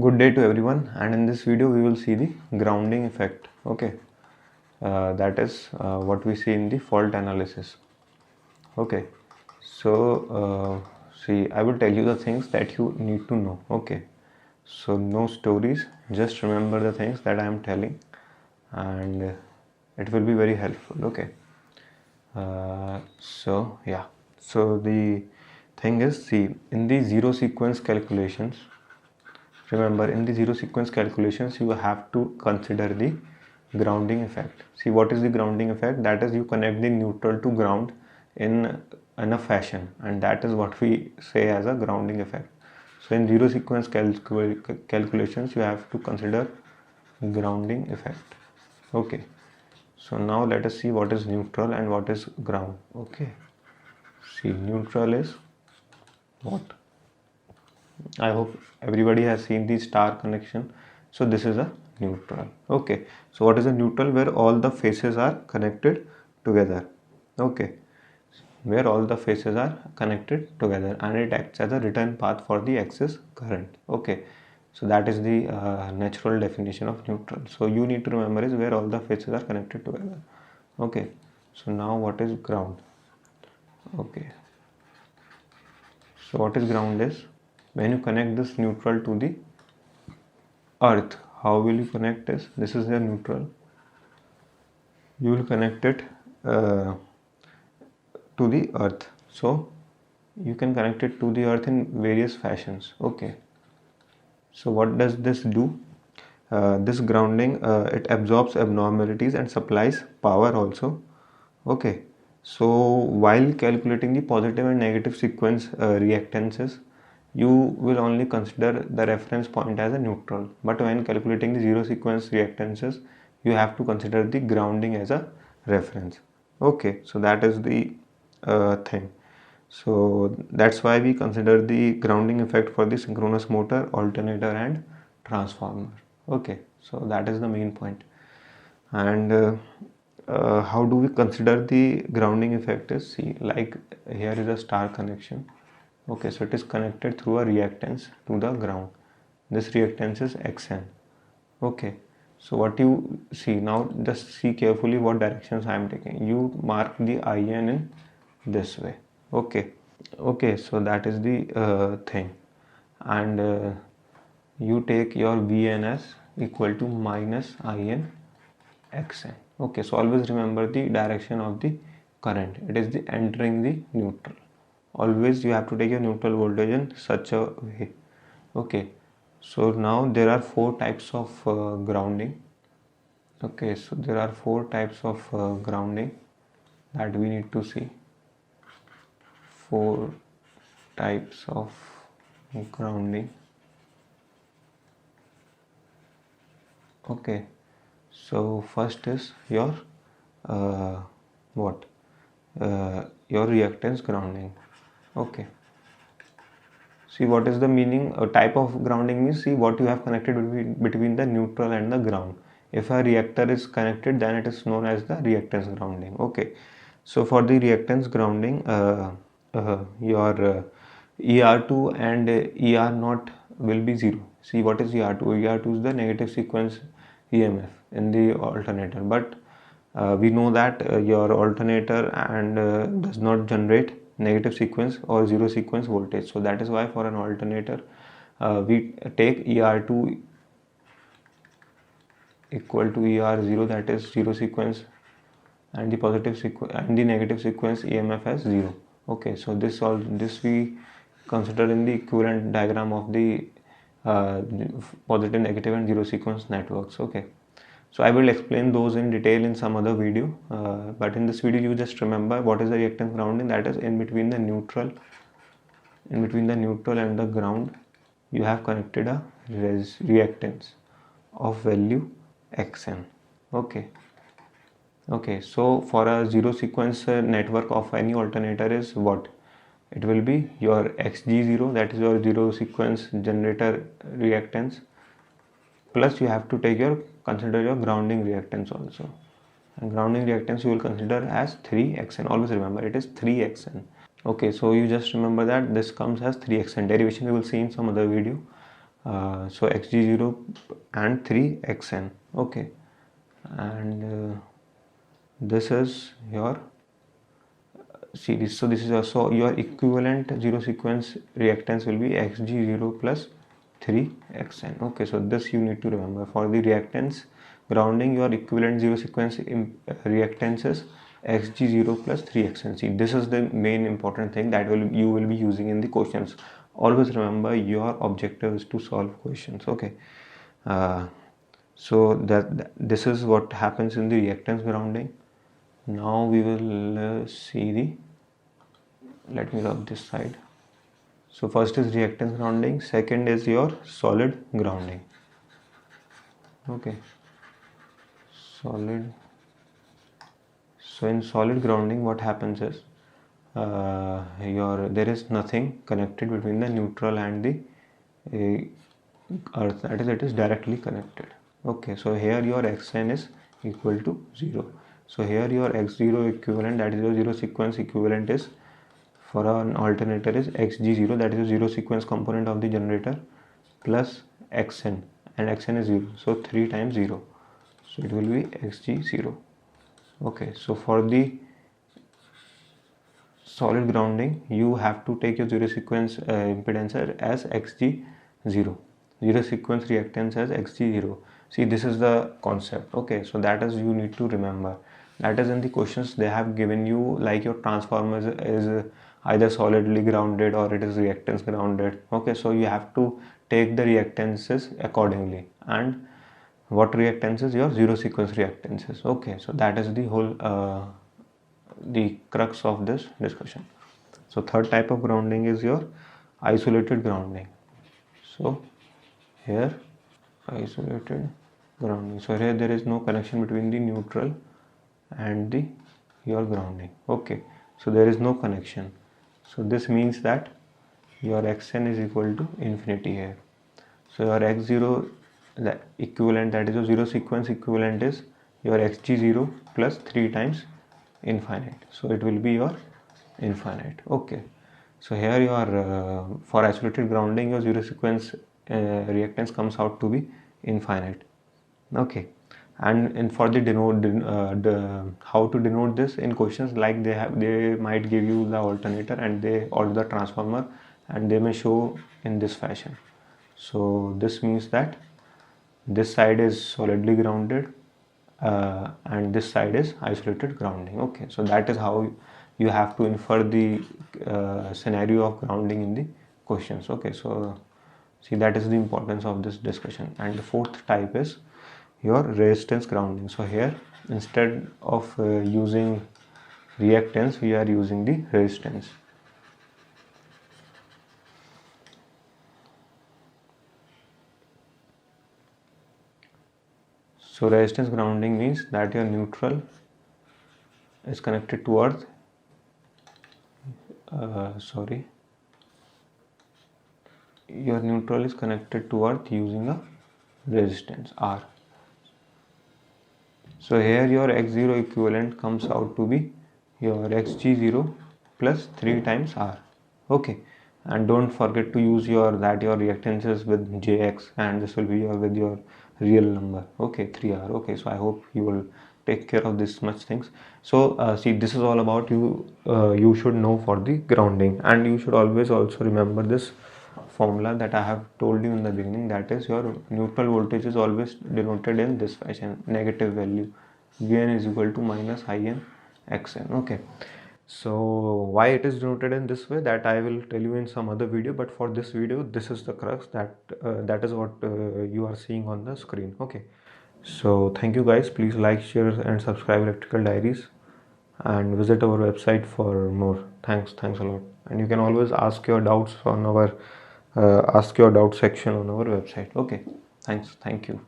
Good day to everyone, and in this video we will see the grounding effect. Okay, that is what we see in the fault analysis. Okay, so see, I will tell you the things that you need to know. Okay, so no stories, just remember the things that I am telling, and it will be very helpful. Okay, so yeah, so the thing is, see, in the zero sequence calculations. Remember, in the zero sequence calculations, you have to consider the grounding effect. See, what is the grounding effect? That is, you connect the neutral to ground in a fashion, and that is what we say as a grounding effect. So, in zero sequence calculations, you have to consider grounding effect. Okay. So now let us see what is neutral and what is ground. Okay. See, neutral is what? I hope everybody has seen the star connection. So this is a neutral. Okay. So what is a neutral? Where all the faces are connected together. Okay. Where all the faces are connected together and it acts as a return path for the axis current. Okay. So that is the natural definition of neutral. So you need to remember is where all the faces are connected together. Okay. So now what is ground? Okay. So what is ground is when you connect this neutral to the earth. How will you connect this is the neutral. You will connect it uh, to the earth. So you can connect it to the earth in various fashions. Okay. So what does this do? This grounding it absorbs abnormalities and supplies power also. Okay. So while calculating the positive and negative sequence reactances, you will only consider the reference point as a neutral. But when calculating the zero sequence reactances, you have to consider the grounding as a reference. Okay, so that is the thing. So that's why we consider the grounding effect for the synchronous motor, alternator and transformer. Okay, so that is the main point. And how do we consider the grounding effect is, see, like here is a star connection. Okay, so it is connected through a reactance to the ground. This reactance is Xn. Okay, so what you see now, just see carefully what directions I am taking. You mark the IN in this way. Okay, okay, so that is the thing, and you take your VNS equal to minus IN Xn. Okay, so always remember the direction of the current. It is the entering the neutral. Always you have to take your neutral voltage in such a way. Okay, so now there are four types of grounding. Okay, so there are four types of grounding that we need to see. Four types of grounding. Okay, so first is your what your reactance grounding. Okay, see what is the meaning. A type of grounding means, see what you have connected between the neutral and the ground. If a reactor is connected, then it is known as the reactance grounding. Okay, so for the reactance grounding, your ER2 and ER0 will be 0. See what is ER2? ER2 is the negative sequence EMF in the alternator, but we know that your alternator and does not generate negative sequence or zero sequence voltage. So that is why for an alternator we take ER2 equal to ER0, that is zero sequence, and the positive sequence and the negative sequence EMF as 0. Okay, so this we consider in the equivalent diagram of the positive, negative and zero sequence networks. Okay, so I will explain those in detail in some other video, but in this video you just remember what is the reactance grounding. That is in between the neutral and the ground, you have connected a reactance of value Xn. Okay, okay, so for a zero sequence network of any alternator is what? It will be your Xg0, that is your zero sequence generator reactance, plus you have to take your consider your grounding reactance also, and grounding reactance you will consider as 3xn. Always remember it is 3xn. Okay, so you just remember that this comes as 3xn. Derivation we will see in some other video. So xg0 and 3xn. Okay, and this is your series. So this is also your equivalent zero sequence reactance will be xg0 plus 3xn. Okay, so this you need to remember. For the reactance grounding, your equivalent zero sequence reactance is xg0 plus 3xn. See, this is the main important thing that you will be using in the questions. Always remember, your objective is to solve questions. Okay, so this is what happens in the reactance grounding. Now we will see the, let me rub this side. So first is reactance grounding, second is your solid grounding. Okay, solid. So in solid grounding, what happens is there is nothing connected between the neutral and the earth, that is, it is directly connected. Okay, so here your xn is equal to 0. So here your x0 equivalent, that is your zero sequence equivalent, is for an alternator is xg0, that is the zero sequence component of the generator, plus xn, and xn is 0, so 3 times 0, so it will be xg0. Okay, so for the solid grounding, you have to take your zero sequence impedance as xg0, zero sequence reactance as xg0. See, this is the concept. Okay, so that is you need to remember. That is in the questions they have given you, like your transformer is either solidly grounded or it is reactance grounded. Okay, so you have to take the reactances accordingly, and what reactances? Your zero sequence reactances. Okay, so that is the whole the crux of this discussion. So third type of grounding is your isolated grounding. So here isolated grounding. So here there is no connection between the neutral and the your grounding. Okay, so there is no connection. So this means that your xn is equal to infinity here. So your x0, the equivalent, that is your zero sequence equivalent, is your xg0 plus 3 times infinite. So it will be your infinite. Okay, so here your for isolated grounding, your zero sequence reactance comes out to be infinite. Okay, and for the how to denote this in questions, like they might give you the alternator and or the transformer, and they may show in this fashion. So this means that this side is solidly grounded and this side is isolated grounding. Okay, so that is how you have to infer the scenario of grounding in the questions. Okay, so see, that is the importance of this discussion. And the fourth type is your resistance grounding. So here, instead of using reactance, we are using the resistance. So resistance grounding means that your neutral is connected to earth. Your neutral is connected to earth using a resistance R. So here your x0 equivalent comes out to be your xg0 plus 3 times R. Okay, and don't forget to use your reactances with jx, and this will be with your real number. Okay, 3R. Okay, so I hope you will take care of this much things. So see, this is all about you should know for the grounding, and you should always also remember this formula that I have told you in the beginning, that is your neutral voltage is always denoted in this fashion, negative value, Vn is equal to minus In Xn. Okay, so why it is denoted in this way, that I will tell you in some other video, but for this video this is the crux, that is what you are seeing on the screen. Okay, so thank you guys, please like, share and subscribe Electrical Diaries, and visit our website for more. Thanks a lot. And you can always ask your doubts on our ask your doubt section on our website. Okay, thank you.